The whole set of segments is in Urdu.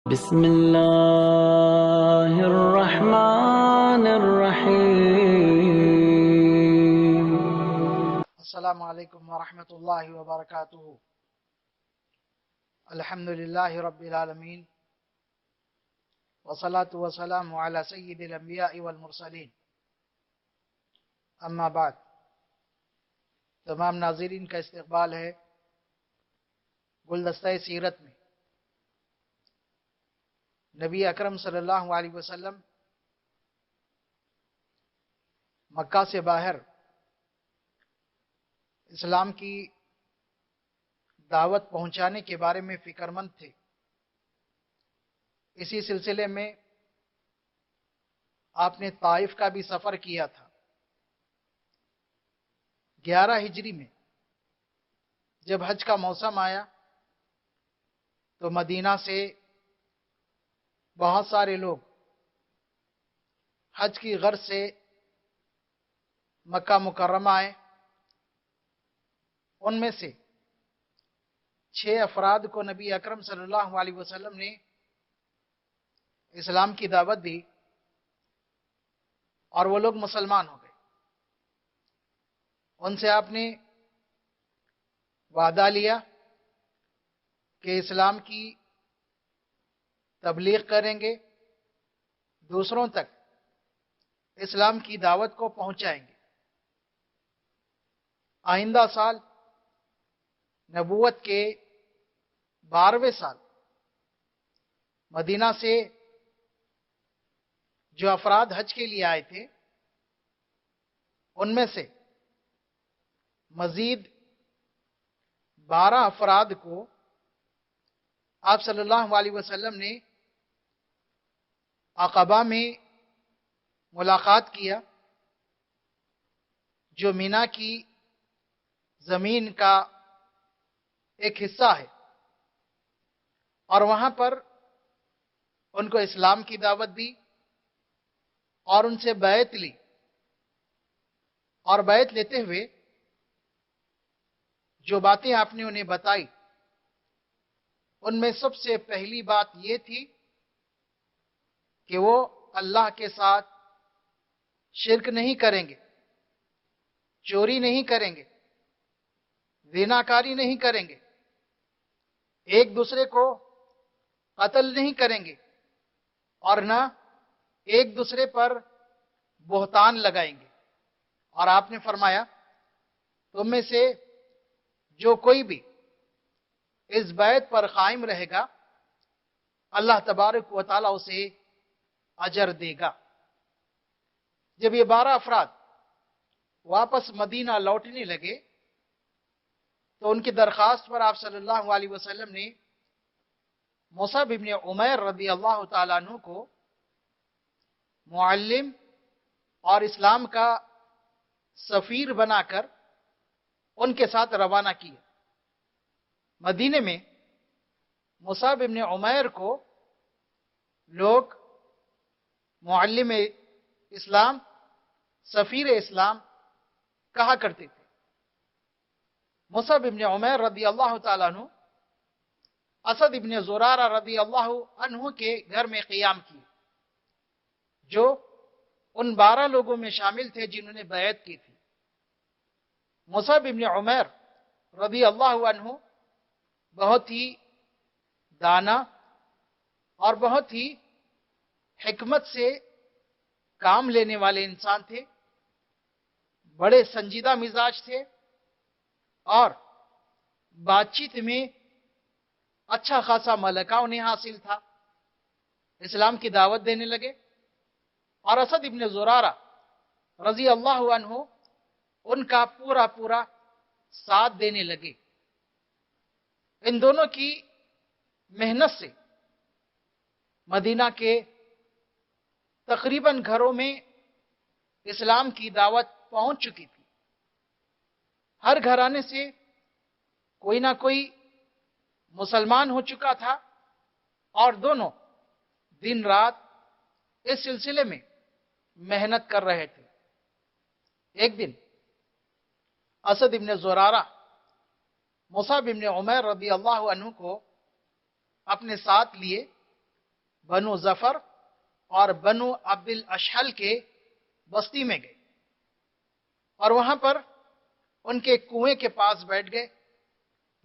بسم الله الرحمن الرحيم. السلام علیکم ورحمۃ اللہ وبرکاتہ۔ الحمد للہ رب العالمین، والصلاة والسلام علی سید الانبیاء والمرسلین، اما بعد۔ تمام ناظرین کا استقبال ہے گلدستہ سیرت میں۔ نبی اکرم صلی اللہ علیہ وسلم مکہ سے باہر اسلام کی دعوت پہنچانے کے بارے میں فکر مند تھے۔ اسی سلسلے میں آپ نے طائف کا بھی سفر کیا تھا۔ 11 ہجری میں جب حج کا موسم آیا تو مدینہ سے بہت سارے لوگ حج کی غرض سے مکہ مکرمہ آئے۔ ان میں سے 6 افراد کو نبی اکرم صلی اللہ علیہ وسلم نے اسلام کی دعوت دی اور وہ لوگ مسلمان ہو گئے۔ ان سے آپ نے وعدہ لیا کہ اسلام کی تبلیغ کریں گے، دوسروں تک اسلام کی دعوت کو پہنچائیں گے۔ آئندہ سال نبوت کے 12ویں سال مدینہ سے جو افراد حج کے لیے آئے تھے ان میں سے مزید 12 افراد کو آپ صلی اللہ علیہ وسلم نے عقبہ میں ملاقات کیا، جو مینا کی زمین کا ایک حصہ ہے، اور وہاں پر ان کو اسلام کی دعوت دی اور ان سے بیعت لی۔ اور بیعت لیتے ہوئے جو باتیں آپ نے انہیں بتائی ان میں سب سے پہلی بات یہ تھی کہ وہ اللہ کے ساتھ شرک نہیں کریں گے، چوری نہیں کریں گے، زناکاری نہیں کریں گے، ایک دوسرے کو قتل نہیں کریں گے، اور نہ ایک دوسرے پر بہتان لگائیں گے۔ اور آپ نے فرمایا تم میں سے جو کوئی بھی اس بیعت پر قائم رہے گا اللہ تبارک و تعالی اسے اجر دے گا۔ جب یہ 12 افراد واپس مدینہ لوٹنے لگے تو ان کی درخواست پر آپ صلی اللہ علیہ وسلم نے مصعب بن عمیر رضی اللہ تعالیٰ عنہ کو معلم اور اسلام کا سفیر بنا کر ان کے ساتھ روانہ کیا۔ مدینے میں مصعب بن عمیر کو لوگ معلم اسلام، سفیر اسلام کہا کرتے تھے۔ مصعب بن عمیر رضی اللہ تعالیٰ عنہ اسد بن زرارہ رضی اللہ عنہ کے گھر میں قیام کیے، جو ان 12 لوگوں میں شامل تھے جنہوں نے بیعت کی تھی۔ مصعب بن عمیر رضی اللہ عنہ بہت ہی دانا اور بہت ہی حکمت سے کام لینے والے انسان تھے، بڑے سنجیدہ مزاج تھے، اور بات چیت میں اچھا خاصا ملکہ انہیں حاصل تھا۔ اسلام کی دعوت دینے لگے اور اسد ابن زرارہ رضی اللہ عنہ ان کا پورا ساتھ دینے لگے۔ ان دونوں کی محنت سے مدینہ کے تقریباً گھروں میں اسلام کی دعوت پہنچ چکی تھی۔ ہر گھرانے سے کوئی نہ کوئی مسلمان ہو چکا تھا، اور دونوں دن رات اس سلسلے میں محنت کر رہے تھے۔ ایک دن اسد ابن زرارہ مصعب ابن عمیر رضی اللہ عنہ کو اپنے ساتھ لیے بنو ظفر اور بنو عبد الاشحل کے بستی میں گئے اور وہاں پر ان کے کنویں کے پاس بیٹھ گئے،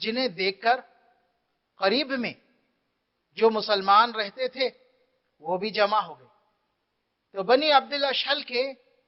جنہیں دیکھ کر قریب میں جو مسلمان رہتے تھے وہ بھی جمع ہو گئے۔ تو بنی عبد الاشحل کے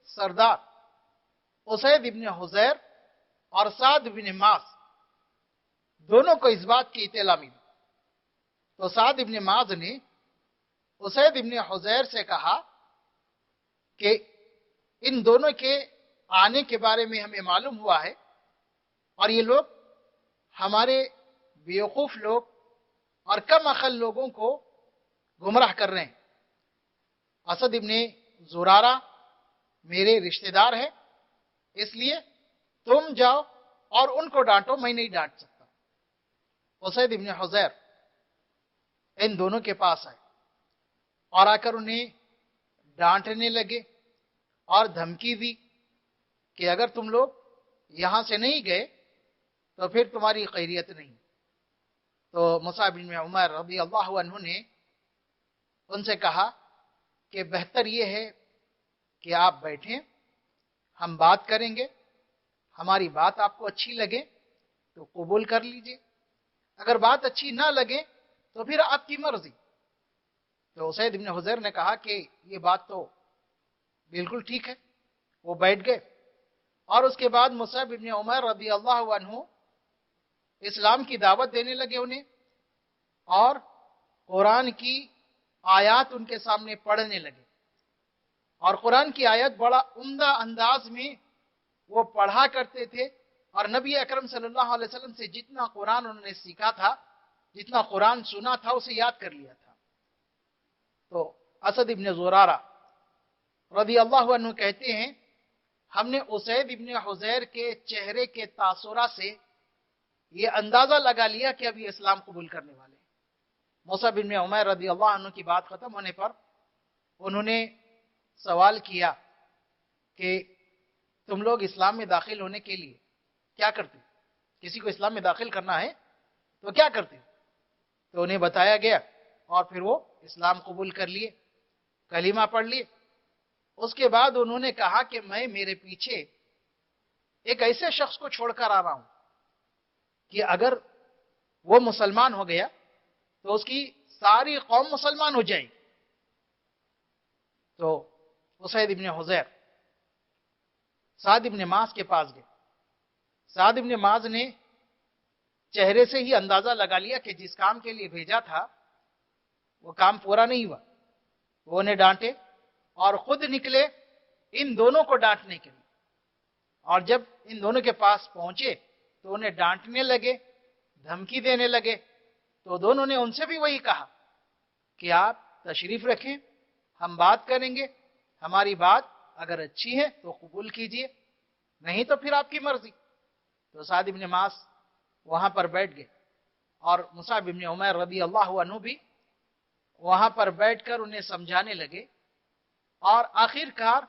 سردار اسید ابن حضیر اور سعد بن معاذ دونوں کو اس بات کی اطلاع ملی۔ تو سعد ابن معاذ نے اسید ابن حضیر سے کہا کہ ان دونوں کے آنے کے بارے میں ہمیں معلوم ہوا ہے اور یہ لوگ ہمارے بیوقوف لوگ اور کم عقل لوگوں کو گمراہ کر رہے ہیں۔ اسد ابن زرارہ میرے رشتہ دار ہیں، اس لیے تم جاؤ اور ان کو ڈانٹو، میں نہیں ڈانٹ سکتا۔ اسید ابن حضیر ان دونوں کے پاس آئے اور آ کر انہیں ڈانٹنے لگے اور دھمکی دی کہ اگر تم لوگ یہاں سے نہیں گئے تو پھر تمہاری خیریت نہیں۔ تو مصعب بن عمیر رضی اللہ عنہ نے ان سے کہا کہ بہتر یہ ہے کہ آپ بیٹھیں، ہم بات کریں گے، ہماری بات آپ کو اچھی لگے تو قبول کر لیجئے، اگر بات اچھی نہ لگے تو پھر آپ کی مرضی۔ تو اسید بن حضیر نے کہا کہ یہ بات تو بالکل ٹھیک ہے۔ وہ بیٹھ گئے اور اس کے بعد مصعب بن عمیر رضی اللہ عنہ اسلام کی دعوت دینے لگے انہیں، اور قرآن کی آیات ان کے سامنے پڑھنے لگے، اور قرآن کی آیت بڑا عمدہ انداز میں وہ پڑھا کرتے تھے، اور نبی اکرم صلی اللہ علیہ وسلم سے جتنا قرآن انہوں نے سیکھا تھا، جتنا قرآن سنا تھا، اسے یاد کر لیا تھا۔ تو اسد ابن زرارہ رضی اللہ عنہ کہتے ہیں ہم نے اسید ابن حضیر کے چہرے کے تاثرات سے یہ اندازہ لگا لیا کہ اب یہ اسلام قبول کرنے والے ہیں۔ مصعب بن عمیر رضی اللہ عنہ کی بات ختم ہونے پر انہوں نے سوال کیا کہ تم لوگ اسلام میں داخل ہونے کے لیے کیا کرتے؟ کسی کو اسلام میں داخل کرنا ہے تو کیا کرتے؟ تو انہیں بتایا گیا اور پھر وہ اسلام قبول کر لیے، کلمہ پڑھ لیے۔ اس کے بعد انہوں نے کہا کہ میں میرے پیچھے ایک ایسے شخص کو چھوڑ کر آ رہا ہوں کہ اگر وہ مسلمان ہو گیا تو اس کی ساری قوم مسلمان ہو جائے گی۔ تو اسید ابن حضیر سعد ابن معاذ کے پاس گئے۔ سعد ابن معاذ نے چہرے سے ہی اندازہ لگا لیا کہ جس کام کے لیے بھیجا تھا وہ کام پورا نہیں ہوا۔ وہ انہیں ڈانٹے اور خود نکلے ان دونوں کو ڈانٹنے کے لیے، اور جب ان دونوں کے پاس پہنچے تو انہیں ڈانٹنے لگے، دھمکی دینے لگے۔ تو دونوں نے ان سے بھی وہی کہا کہ آپ تشریف رکھیں، ہم بات کریں گے، ہماری بات اگر اچھی ہے تو قبول کیجئے، نہیں تو پھر آپ کی مرضی۔ تو سعد ابن معاذ وہاں پر بیٹھ گئے اور مصعب بن عمیر رضی اللہ عنہ بھی وہاں پر بیٹھ کر انہیں سمجھانے لگے، اور آخر کار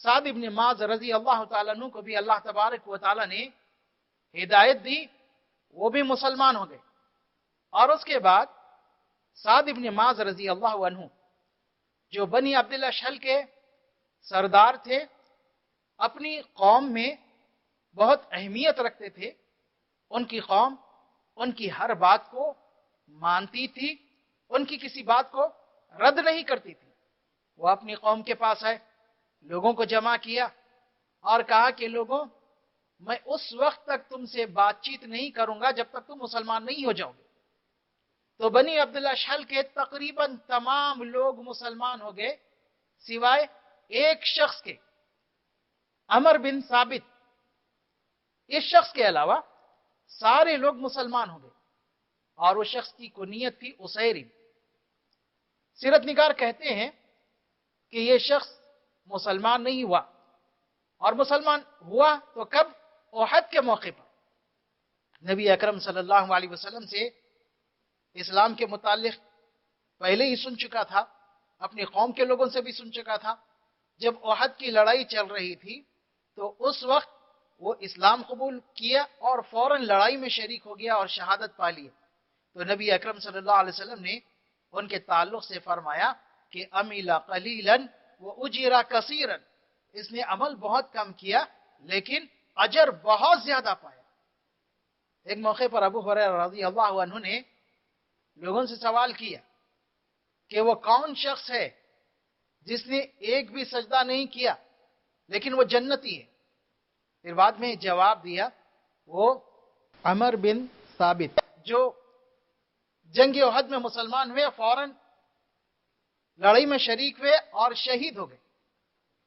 سعد ابن معاذ رضی اللہ تعالیٰ عنہ کو بھی اللہ تبارک و تعالیٰ نے ہدایت دی، وہ بھی مسلمان ہو گئے۔ اور اس کے بعد سعد ابن معاذ رضی اللہ عنہ جو بنی عبد الاشحل کے سردار تھے، اپنی قوم میں بہت اہمیت رکھتے تھے۔ ان کی قوم ان کی ہر بات کو مانتی تھی، ان کی کسی بات کو رد نہیں کرتی تھی۔ وہ اپنی قوم کے پاس آئے، لوگوں کو جمع کیا اور کہا کہ لوگوں، میں اس وقت تک تم سے بات چیت نہیں کروں گا جب تک تم مسلمان نہیں ہو جاؤ گے۔ تو بنی عبد الاشحل کے تقریباً تمام لوگ مسلمان ہو گئے سوائے ایک شخص کے، عمر بن ثابت۔ اس شخص کے علاوہ سارے لوگ مسلمان ہو گئے، اور اس شخص کی کنیت تھی اسیرم۔ سیرت نگار کہتے ہیں کہ یہ شخص مسلمان نہیں ہوا، اور مسلمان ہوا تو کب؟ احد کے موقع پر۔ نبی اکرم صلی اللہ علیہ وسلم سے اسلام کے متعلق پہلے ہی سن چکا تھا، اپنی قوم کے لوگوں سے بھی سن چکا تھا۔ جب احد کی لڑائی چل رہی تھی تو اس وقت وہ اسلام قبول کیا اور فوراً لڑائی میں شریک ہو گیا اور شہادت پا لی۔ تو نبی اکرم صلی اللہ علیہ وسلم نے ان کے تعلق سے فرمایا کہ عمل قلیلا واجر کثیرا، اس نے عمل بہت کم کیا لیکن اجر بہت زیادہ پایا۔ ایک موقع پر ابو ہریرہ رضی اللہ عنہ نے لوگوں سے سوال کیا کہ وہ کون شخص ہے جس نے ایک بھی سجدہ نہیں کیا لیکن وہ جنتی ہے؟ پھر بعد میں جواب دیا وہ عمر بن ثابت، جو جنگ احد میں مسلمان ہوئے، فوراً لڑائی میں شریک ہوئے اور شہید ہو گئے۔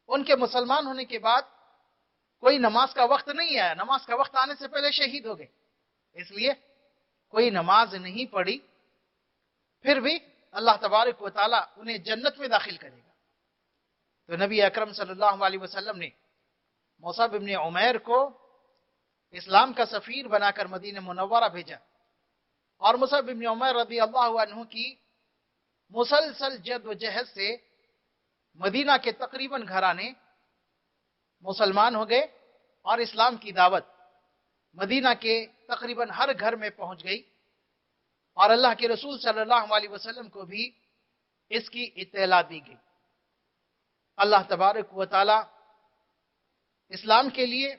ان کے مسلمان ہونے کے بعد کوئی نماز کا وقت نہیں آیا، نماز کا وقت آنے سے پہلے شہید ہو گئے، اس لیے کوئی نماز نہیں پڑھی، پھر بھی اللہ تبارک و تعالیٰ انہیں جنت میں داخل کرے گا۔ تو نبی اکرم صلی اللہ علیہ وسلم نے مصعب بن عمیر کو اسلام کا سفیر بنا کر مدینہ منورہ بھیجا، اور مصعب بن عمیر رضی اللہ عنہ کی مسلسل جد و جہد سے مدینہ کے تقریباً گھرانے مسلمان ہو گئے، اور اسلام کی دعوت مدینہ کے تقریباً ہر گھر میں پہنچ گئی، اور اللہ کے رسول صلی اللہ علیہ وسلم کو بھی اس کی اطلاع دی گئی۔ اللہ تبارک و تعالی اسلام کے لیے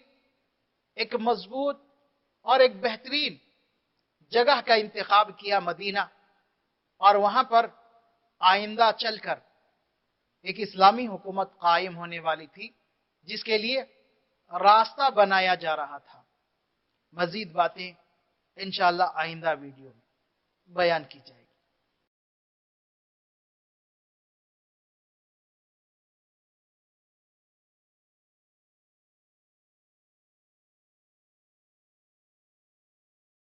ایک مضبوط اور ایک بہترین جگہ کا انتخاب کیا، مدینہ، اور وہاں پر آئندہ چل کر ایک اسلامی حکومت قائم ہونے والی تھی، جس کے لیے راستہ بنایا جا رہا تھا۔ مزید باتیں انشاءاللہ آئندہ ویڈیو میں بیان کی جائے گی۔